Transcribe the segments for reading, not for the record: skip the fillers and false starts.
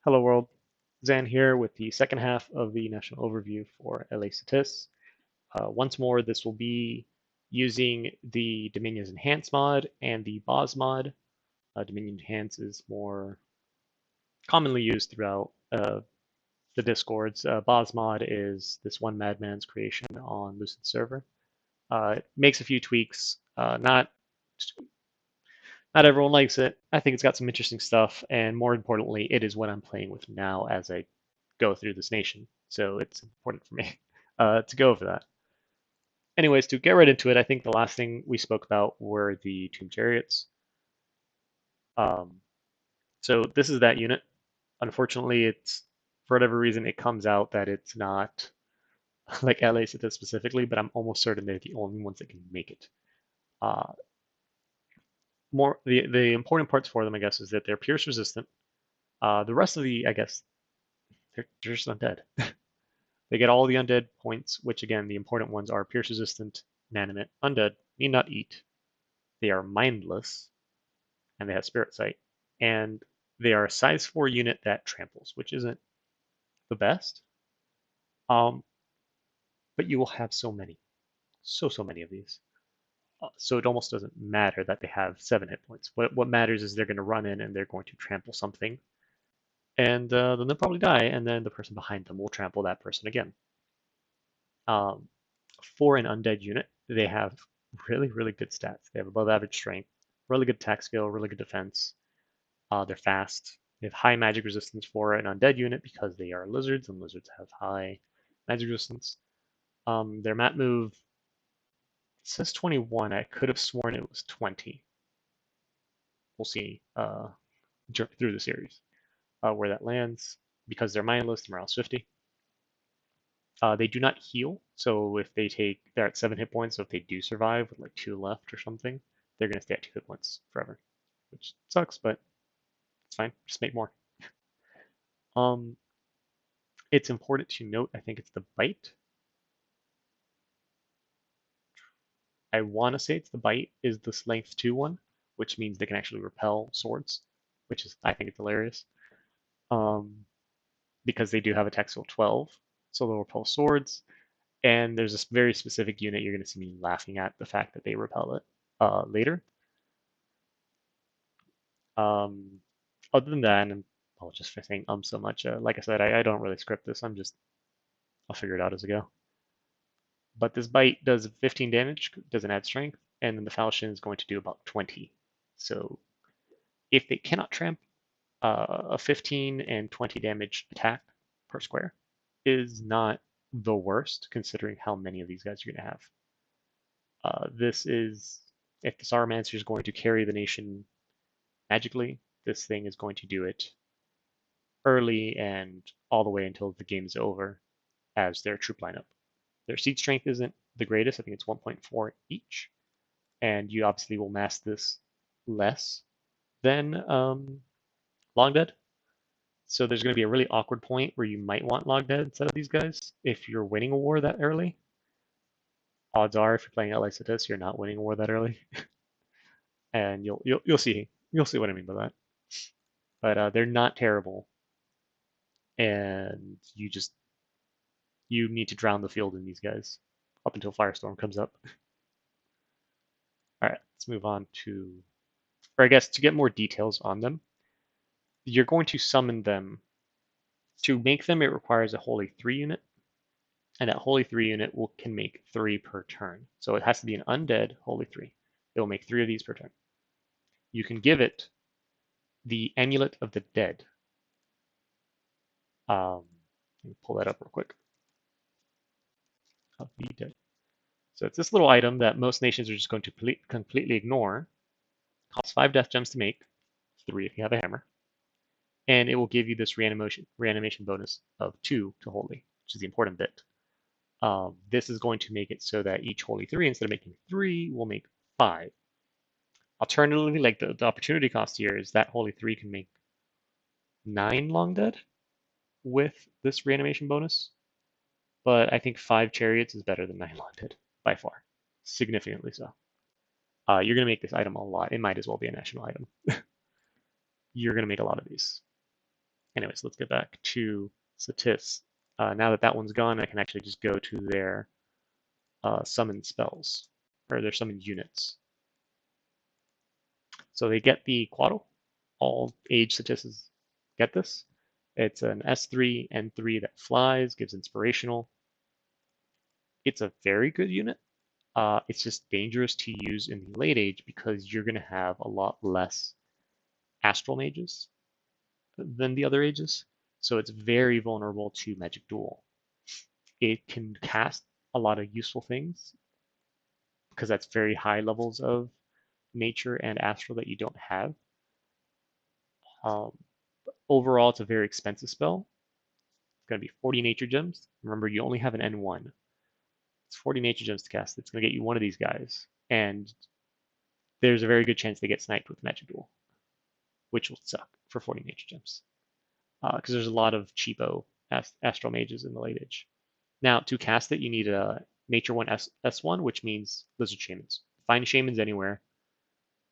Hello world, Zan here with the second half of the national overview for Ctis. Once more, this will be using the Dominion's Enhance mod and the Boz mod. Dominion Enhance is more commonly used throughout the discords. Boz mod is this one madman's creation on Lucid server. It makes a few tweaks. Not everyone likes it. I think it's got some interesting stuff, and more importantly, it is what I'm playing with now as I go through this nation. So it's important for me to go over that. Anyways, to get right into it, I think the last thing we spoke about were the Tomb Chariots. Um, so this is that unit. Unfortunately, it's for whatever reason it comes out that it's not like LA Cities specifically, but I'm almost certain they're the only ones that can make it. Uh, more the important parts for them, I guess, is that they're pierce resistant. The rest of the, I guess, they're just undead. They get all the undead points, which again, the important ones are pierce resistant, inanimate, undead, need not eat. They are mindless, and they have spirit sight. And they are a size 4 unit that tramples, which isn't the best. Um, but you will have so many, so many of these. So it almost doesn't matter that they have 7 hit points. What matters is they're going to run in and they're going to trample something, and then they'll probably die, and then the person behind them will trample that person again. Um, for an undead unit, they have really good stats. They have above average strength, really good attack skill, really good defense. They're fast. They have high magic resistance for an undead unit because they are lizards, and lizards have high magic resistance. Their mat move says 21. I could have sworn it was 20. We'll see through the series where that lands. Because they're mindless, the morale's 50. They do not heal, so if they're at 7 hit points, so if they do survive with like 2 left or something, they're going to stay at 2 hit points forever, which sucks, but it's fine. Just make more. Um, it's important to note, I think it's the bite. I want to say it's the bite is this length 2 one, which means they can actually repel swords, which is, I think it's hilarious. Um, because they do have attack skill 12, so they'll repel swords. And there's this very specific unit you're going to see me laughing at the fact that they repel it later. Other than that, and I'll just for saying so much. Like I said, I don't really script this. I'll figure it out as I go. But this bite does 15 damage, doesn't add strength, and then the falchion is going to do about 20. So if they cannot tramp, a 15 and 20 damage attack per square is not the worst considering how many of these guys you're going to have. This is, if the Sorrowmancer is going to carry the nation magically, this thing is going to do it early and all the way until the game is over as their troop lineup. Their seat strength isn't the greatest. I think it's 1.4 each. And you obviously will mass this less than Long Dead. So there's going to be a really awkward point where you might want Long Dead instead of these guys if you're winning a war that early. Odds are, if you're playing LA Ctis, you're not winning a war that early, and you'll see what I mean by that. But they're not terrible, and you need to drown the field in these guys up until Firestorm comes up. All right, let's move on to, or I guess to get more details on them, you're going to summon them. To make them, it requires a Holy 3 unit, and that Holy 3 unit can make 3 per turn. So it has to be an undead Holy 3. It will make 3 of these per turn. You can give it the Amulet of the Dead. Let me pull that up real quick. Of the Dead. So it's this little item that most nations are just going to completely ignore. Costs 5 death gems to make, 3 if you have a hammer. And it will give you this reanimation bonus of 2 to Holy, which is the important bit. This is going to make it so that each Holy 3, instead of making 3, will make 5. Alternatively, like the opportunity cost here is that Holy 3 can make 9 Long Dead with this reanimation bonus. But I think 5 Chariots is better than 9 Long Dead, by far. Significantly so. You're going to make this item a lot. It might as well be a national item. You're going to make a lot of these. Anyways, let's get back to Ctis. Now that that one's gone, I can actually just go to their summon spells, or their summon units. So they get the Quaddle. All age Ctis get this. It's an S3 N3 that flies, gives inspirational. It's a very good unit. It's just dangerous to use in the late age because you're going to have a lot less Astral mages than the other ages. So it's very vulnerable to Magic Duel. It can cast a lot of useful things because that's very high levels of nature and astral that you don't have. Um, Overall, it's a very expensive spell. It's going to be 40 nature gems. Remember, you only have an N1. It's 40 nature gems to cast. It's going to get you one of these guys. And there's a very good chance they get sniped with Magic Duel, which will suck for 40 nature gems. Because there's a lot of cheapo astral mages in the late age. Now, to cast it, you need a Nature 1 S1, which means Lizard Shamans. Find Shamans anywhere.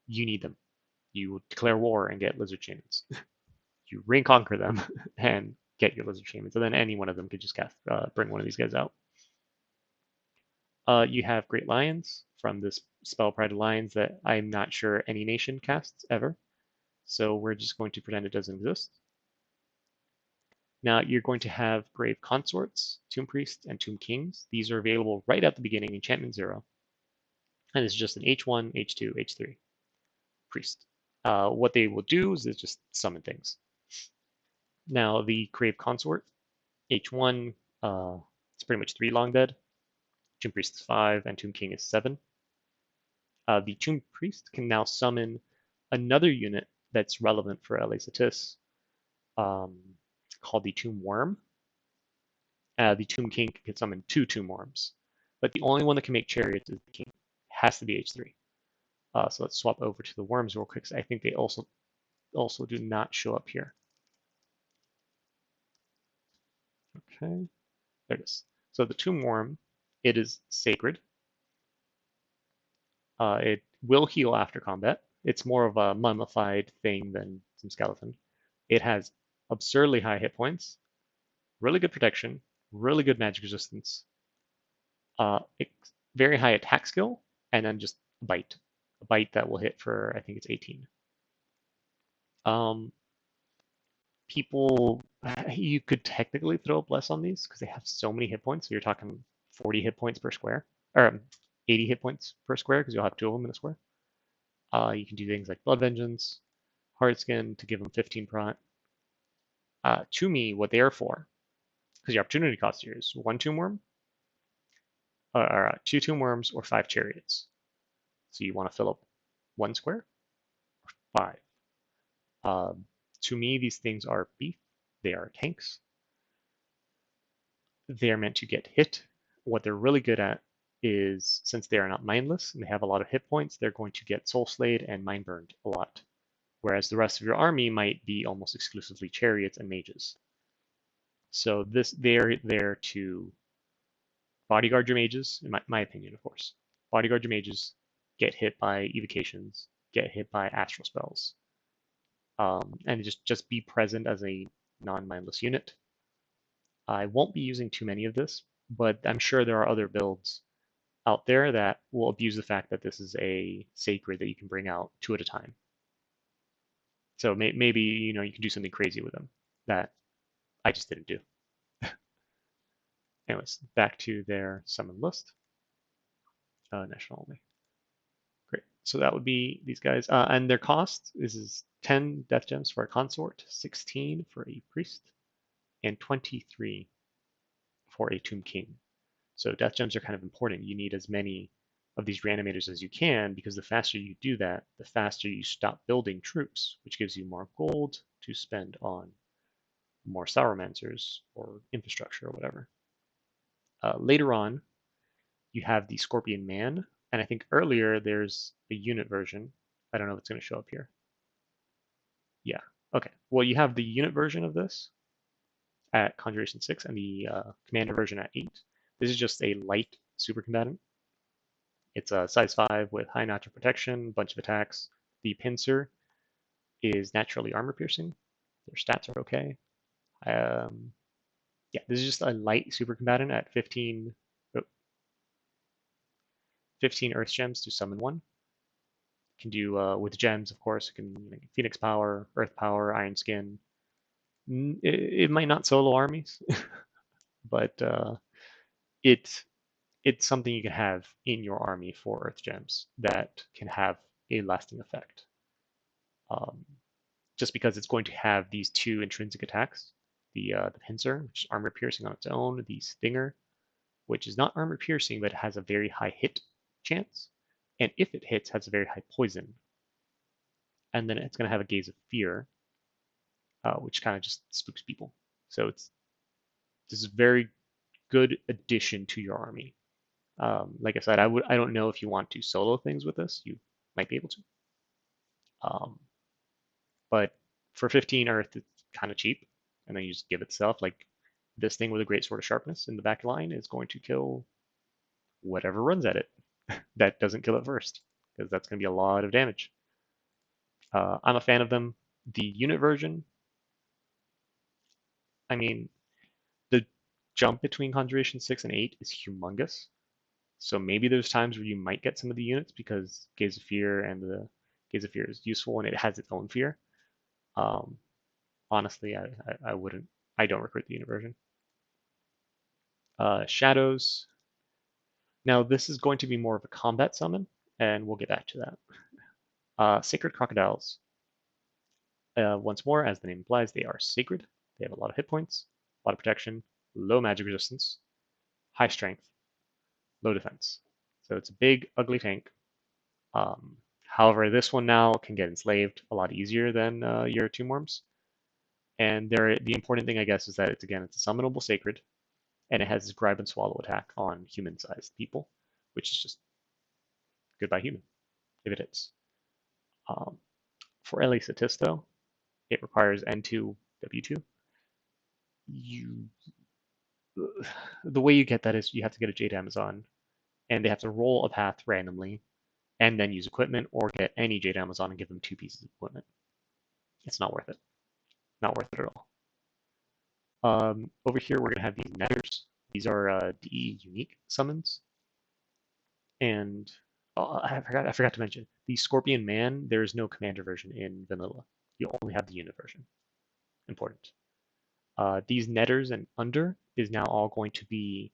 You need them. You declare war and get Lizard Shamans. You ring conquer them and get your Lizard Shamans. And then any one of them could just bring one of these guys out. You have Great Lions from this spell Pride Lions that I'm not sure any nation casts ever. So we're just going to pretend it doesn't exist. Now you're going to have Grave Consorts, Tomb Priests, and Tomb Kings. These are available right at the beginning, Enchantment 0. And it's just an H1, H2, H3 priest. What they will do is just summon things. Now the Grave Consort, H1, it's pretty much 3 long dead. Tomb Priest is 5, and Tomb King is 7. The Tomb Priest can now summon another unit that's relevant for LA Ctis, called the Tomb Worm. The Tomb King can summon 2 Tomb Worms, but the only one that can make Chariots is the King. It has to be H3. So let's swap over to the Worms real quick. I think they also do not show up here. Okay, there it is. So the Tomb Worm, it is sacred. It will heal after combat. It's more of a mummified thing than some skeleton. It has absurdly high hit points, really good protection, really good magic resistance, very high attack skill, and then just bite. A bite that will hit for, I think it's 18. People, you could technically throw up less on these because they have so many hit points. So you're talking 40 hit points per square, or 80 hit points per square because you'll have 2 of them in a square. You can do things like Blood Vengeance, Hard Skin to give them 15 prot. To me, what they are for, because your opportunity cost here is 1 Tomb Worm, or 2 Tomb Worms, or 5 Chariots. So you want to fill up 1 square, or 5. To me, these things are beef. They are tanks. They are meant to get hit. What they're really good at is, since they are not mindless and they have a lot of hit points, they're going to get soul slayed and mind burned a lot. Whereas the rest of your army might be almost exclusively chariots and mages. So they're there to bodyguard your mages, in my opinion, of course. Bodyguard your mages, get hit by evocations, get hit by astral spells, and just be present as a non-mindless unit. I won't be using too many of this, but I'm sure there are other builds out there that will abuse the fact that this is a sacred that you can bring out 2 at a time. So maybe you can do something crazy with them that I just didn't do. Anyways, back to their summon list. National only. Great. So that would be these guys. And their cost is 10 death gems for a consort, 16 for a priest, and 23 for a tomb king. So death gems are kind of important. You need as many of these reanimators as you can, because the faster you do that, the faster you stop building troops, which gives you more gold to spend on more Sorrowmancers or infrastructure or whatever. Later on, you have the Scorpion Man, and I think earlier there's a unit version. I don't know if it's going to show up here. Yeah, okay. Well, you have the unit version of this at Conjuration 6 and the Commander version at 8. This is just a light super combatant. It's a size 5 with high natural protection, bunch of attacks. The pincer is naturally armor piercing. Their stats are okay. Um, yeah, this is just a light super combatant at 15, oh, 15 Earth Gems to summon one. Can do with gems, of course. It can Phoenix Power, Earth Power, Iron Skin. It might not solo armies, but it it's something you can have in your army for Earth Gems that can have a lasting effect. Um, just because it's going to have these two intrinsic attacks, the pincer, which is armor piercing on its own, the stinger, which is not armor piercing but has a very high hit chance, and if it hits, has a very high poison. And then it's going to have a gaze of fear, which kind of just spooks people. So this is a very good addition to your army. Like I said, I don't know if you want to solo things with this. You might be able to, um, but for 15 Earth, it's kind of cheap, and then you just give itself like this thing with a great sword of sharpness in the back line is going to kill whatever runs at it that doesn't kill it first, because that's going to be a lot of damage. I'm a fan of them. The unit version, I mean, the jump between Conjuration 6 and 8 is humongous. So maybe there's times where you might get some of the units because Gaze of Fear and the Gaze of Fear is useful and it has its own fear. Um, honestly, I wouldn't. I don't recruit the unit version. Shadows. Now this is going to be more of a combat summon, and we'll get back to that. Sacred Crocodiles. Once more, as the name implies, they are sacred. They have a lot of hit points, a lot of protection, low magic resistance, high strength, low defense. So it's a big, ugly tank. However, this one now can get enslaved a lot easier than your Tomb Worms. And the important thing, I guess, is that it's a summonable sacred, and it has this grab and swallow attack on human-sized people, which is just goodbye human if it hits. Um, for LA Ctis, though, it requires N2, W2. You, the way you get that is you have to get a Jade Amazon, and they have to roll a path randomly, and then use equipment, or get any Jade Amazon and give them 2 pieces of equipment. It's not worth it. Not worth it at all. Over here, we're going to have these Nethers. These are DE unique summons. And I forgot to mention, the Scorpion Man, there is no commander version in vanilla. You only have the unit version. Important. These Netters and under is now all going to be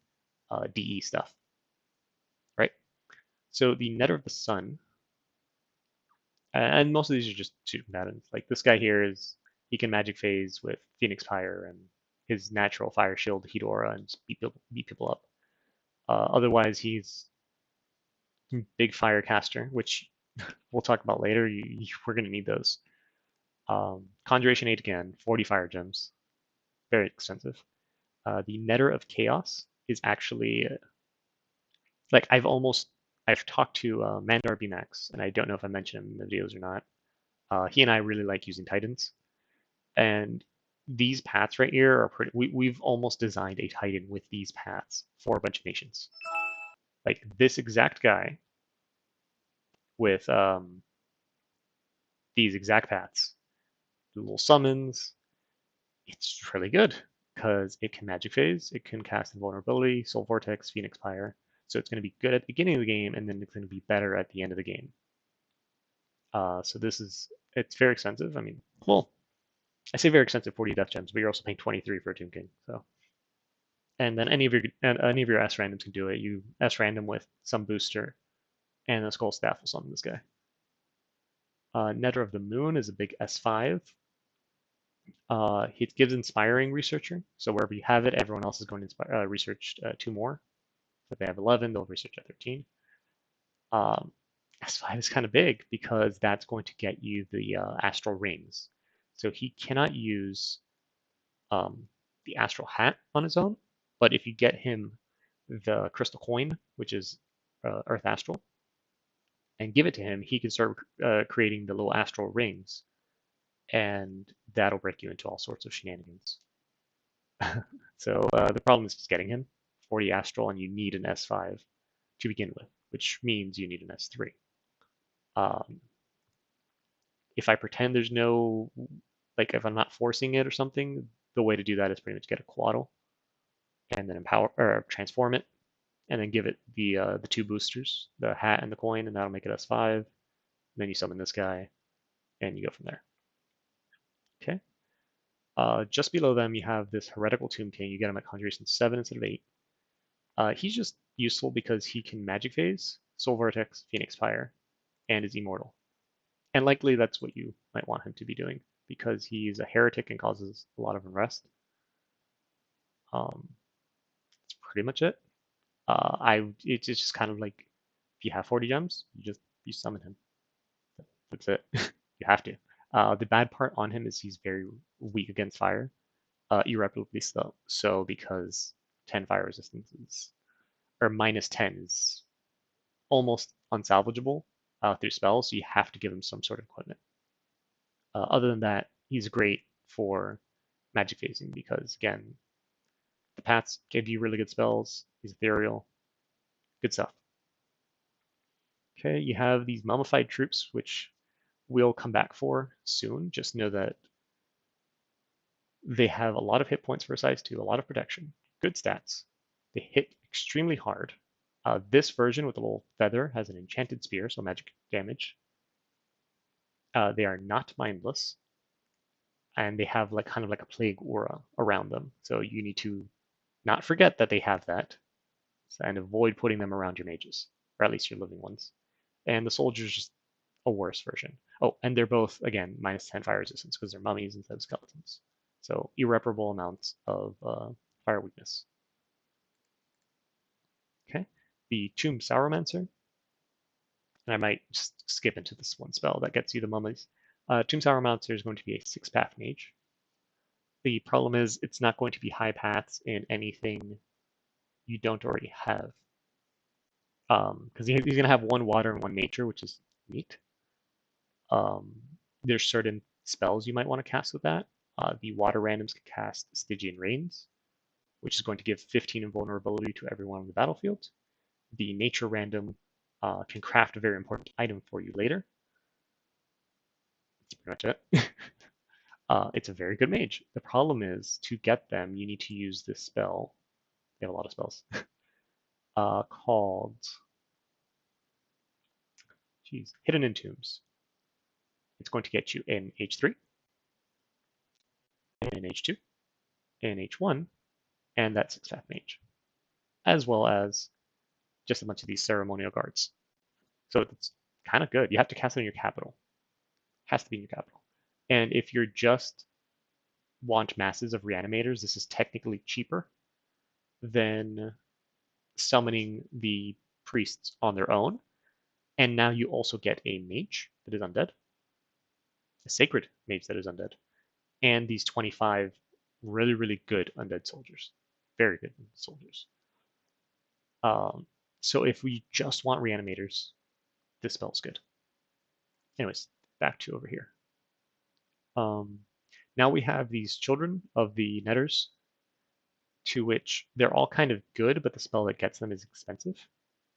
DE stuff, right? So the Netter of the Sun, and most of these are just super combatants. Like this guy here he can magic phase with Phoenix Fire and his natural fire shield, Heat Aura, and just beat people up. Otherwise, he's big fire caster, which we'll talk about later. We're going to need those. Conjuration 8 again, 40 fire gems, very expensive. The Netter of Chaos is actually like I've talked to Mandar BMax, and I don't know if I mentioned him in the videos or not. He and I really like using Titans, and these paths right here are pretty. We've almost designed a Titan with these paths for a bunch of nations. Like this exact guy with these exact paths, dual summons. It's really good because it can magic phase, it can cast invulnerability, soul vortex, phoenix pyre. So it's going to be good at the beginning of the game, and then it's going to be better at the end of the game. So it's very expensive. I mean, well, I say very expensive, 40 death gems, but you're also paying 23 for a Tomb King. So, and then any of your S randoms can do it. You S random with some booster, and a Skull Staff will summon this guy. Nether of the Moon is a big S5. It gives Inspiring Researcher. So wherever you have it, everyone else is going to research 2 more. If they have 11, they'll research at 13. S5 is kind of big because that's going to get you the Astral Rings. So he cannot use the Astral Hat on his own, but if you get him the Crystal Coin, which is Earth Astral, and give it to him, he can start creating the little Astral Rings, and that'll break you into all sorts of shenanigans. So the problem is just getting him 40 Astral, and you need an S5 to begin with, which means you need an S3. If I pretend there's no, like if I'm not forcing it or something, the way to do that is pretty much get a Quaddle and then empower or transform it, and then give it the two boosters, the hat and the coin, and that'll make it S5. And then you summon this guy, and you go from there. Okay. Just below them, you have this Heretical Tomb King. You get him at Conjuration 7 instead of 8. He's just useful because he can Magic Phase, Soul Vortex, Phoenix Fire, and is immortal. And likely that's what you might want him to be doing because he's a heretic and causes a lot of unrest. That's pretty much it. It's just kind of like if you have 40 gems, you summon him. That's it. You have to. The bad part on him is he's very weak against fire, irreparably so. So because 10 fire resistance is, or minus 10 is almost unsalvageable through spells, so you have to give him some sort of equipment. Other than that, he's great for magic phasing because, again, the paths give you really good spells. He's ethereal. Good stuff. Okay, you have these mummified troops, which we'll come back for soon. Just know that they have a lot of hit points for a size 2, a lot of protection, good stats. They hit extremely hard. This version with the little feather has an enchanted spear, so magic damage. They are not mindless, and they have like kind of like a plague aura around them. So you need to not forget that they have that, and avoid putting them around your mages, or at least your living ones. And the soldiers just a worse version. Oh, and they're both again minus 10 fire resistance because they're mummies instead of skeletons. So irreparable amounts of fire weakness. Okay, the Tomb Sorrowmancer. And I might just skip into this one spell that gets you the mummies. Tomb Sorrowmancer is going to be a 6-path mage. The problem is it's not going to be high paths in anything you don't already have. Because he's going to have 1 water and 1 nature, which is neat. There's certain spells you might want to cast with that. The water randoms can cast Stygian Rains, which is going to give 15 invulnerability to everyone on the battlefield. The nature random can craft a very important item for you later. That's pretty much it. It's a very good mage. The problem is, to get them, you need to use this spell. They have a lot of spells. Called Hidden Entombs. It's going to get you in H3, in H2, in H1, and that 6-path mage, as well as just a bunch of these ceremonial guards. So it's kind of good. You have to cast it in your capital. Has to be in your capital. And if you're just want masses of reanimators, this is technically cheaper than summoning the priests on their own. And now you also get a mage that is undead, a sacred mage that is undead, and these 25 really, really good undead soldiers. Very good soldiers. So if we just want reanimators, this spell's good. Anyways, back to over here. Now we have these children of the Netters, to which they're all kind of good, but the spell that gets them is expensive.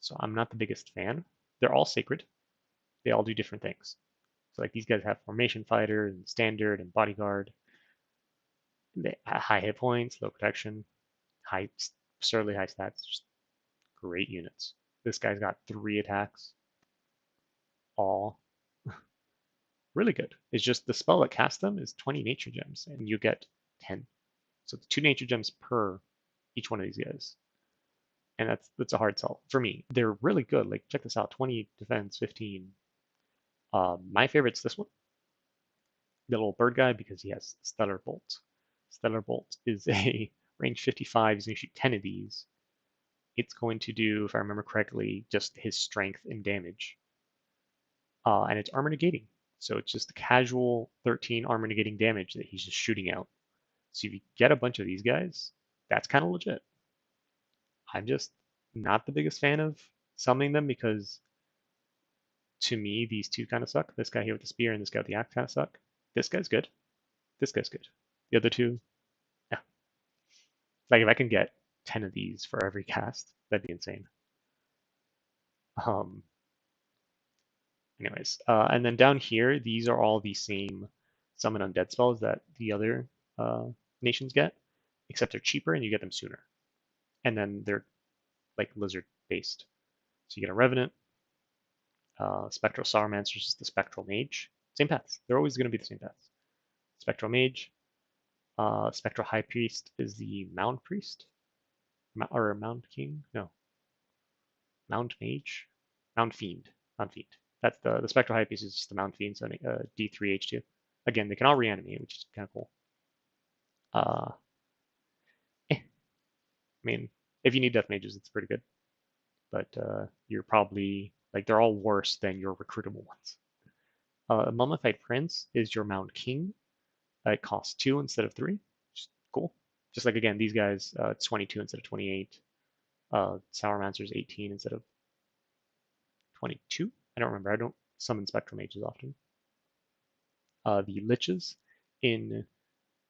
So I'm not the biggest fan. They're all sacred. They all do different things. So like these guys have Formation Fighter and Standard and Bodyguard. They have high hit points, low protection, absurdly high stats. Just great units. This guy's got 3 attacks. All really good. It's just the spell that casts them is 20 nature gems, and you get 10. So 2 nature gems per each one of these guys. And that's a hard sell for me. They're really good. Like check this out: 20 defense, 15. My favorite's this one, the little bird guy, because he has Stellar Bolt. Stellar Bolt is a range 55. He's going to shoot 10 of these. It's going to do, if I remember correctly, just his strength and damage. And it's armor negating. So it's just a casual 13 armor negating damage that he's just shooting out. So if you get a bunch of these guys, that's kind of legit. I'm just not the biggest fan of summoning them because to me, these two kind of suck. This guy here with the spear and this guy with the axe kind of suck. This guy's good. This guy's good. The other two, yeah. Like if I can get 10 of these for every cast, that'd be insane. Anyways, and then down here, these are all the same summon undead spells that the other nations get, except they're cheaper and you get them sooner. And then they're like lizard based. So you get a Revenant, Spectral Sorrowmancer is the Spectral Mage. Same paths. They're always going to be the same paths. Spectral Mage. Spectral High Priest is the Mound Priest. Or Mound King? No. Mound Mage? Mound Fiend. Mound Fiend. That's the Spectral High Priest is just the Mound Fiend, so D3H2. Again, they can all reanimate, which is kind of cool. I mean, if you need Death Mages, it's pretty good. But you're probably, like, they're all worse than your recruitable ones. Mummified Prince is your Mound King. It costs 2 instead of 3, which is cool. Just like, again, these guys, it's 22 instead of 28. Sauromancer is 18 instead of 22. I don't remember. I don't summon Spectral Mages often. The Liches in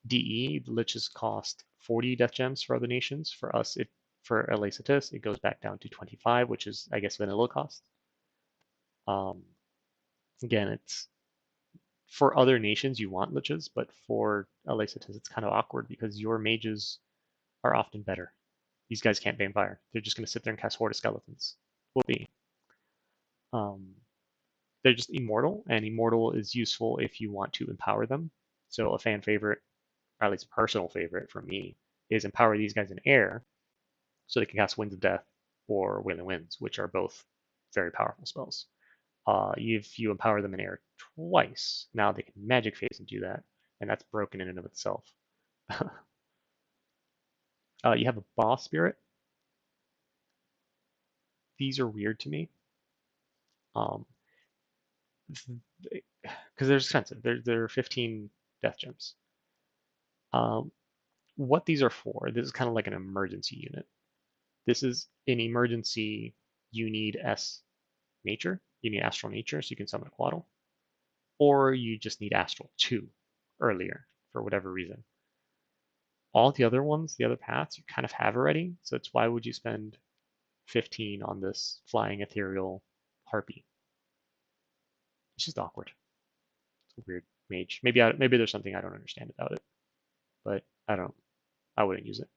DE, the Liches cost 40 Death Gems for other nations. For us, for LA Ctis, it goes back down to 25, which is, I guess, vanilla cost. Again, it's for other nations you want Liches, but for LA Ctis, it's kind of awkward because your mages are often better. These guys can't vampire. They're just going to sit there and cast Horde of Skeletons. Will be. They're just immortal, and immortal is useful if you want to empower them. So a fan favorite, or at least a personal favorite for me, is empower these guys in air so they can cast Winds of Death or Wailing Winds, which are both very powerful spells. If you empower them in air twice, now they can Magic Phase and do that, and that's broken in and of itself. You have a Boss Spirit. These are weird to me. Because they're expensive. They're 15 Death Gems. What these are for, this is kind of like an emergency unit. This is an emergency, you need nature, you need Astral Nature so you can summon a Quaddle, or you just need Astral 2 earlier for whatever reason. All the other ones, the other paths, you kind of have already, so it's why would you spend 15 on this flying ethereal harpy? It's just awkward. It's a weird mage. Maybe there's something I don't understand about it, but I wouldn't use it.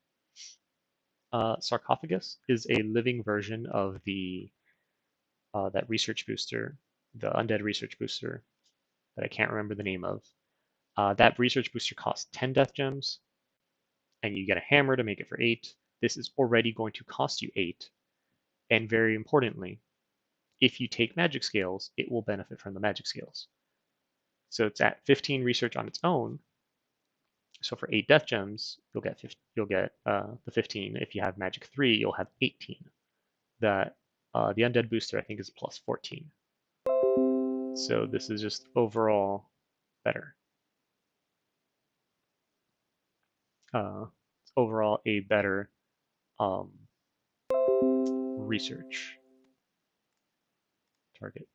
Sarcophagus is a living version of that research booster, the Undead research booster that I can't remember the name of. That research booster costs 10 Death Gems, and you get a hammer to make it for 8. This is already going to cost you 8, and very importantly, if you take magic scales, it will benefit from the magic scales. So it's at 15 research on its own. So for 8 Death Gems, you'll get the 15. If you have Magic 3, you'll have 18. The Undead booster, I think, is plus 14. So this is just overall better. It's overall a better research target.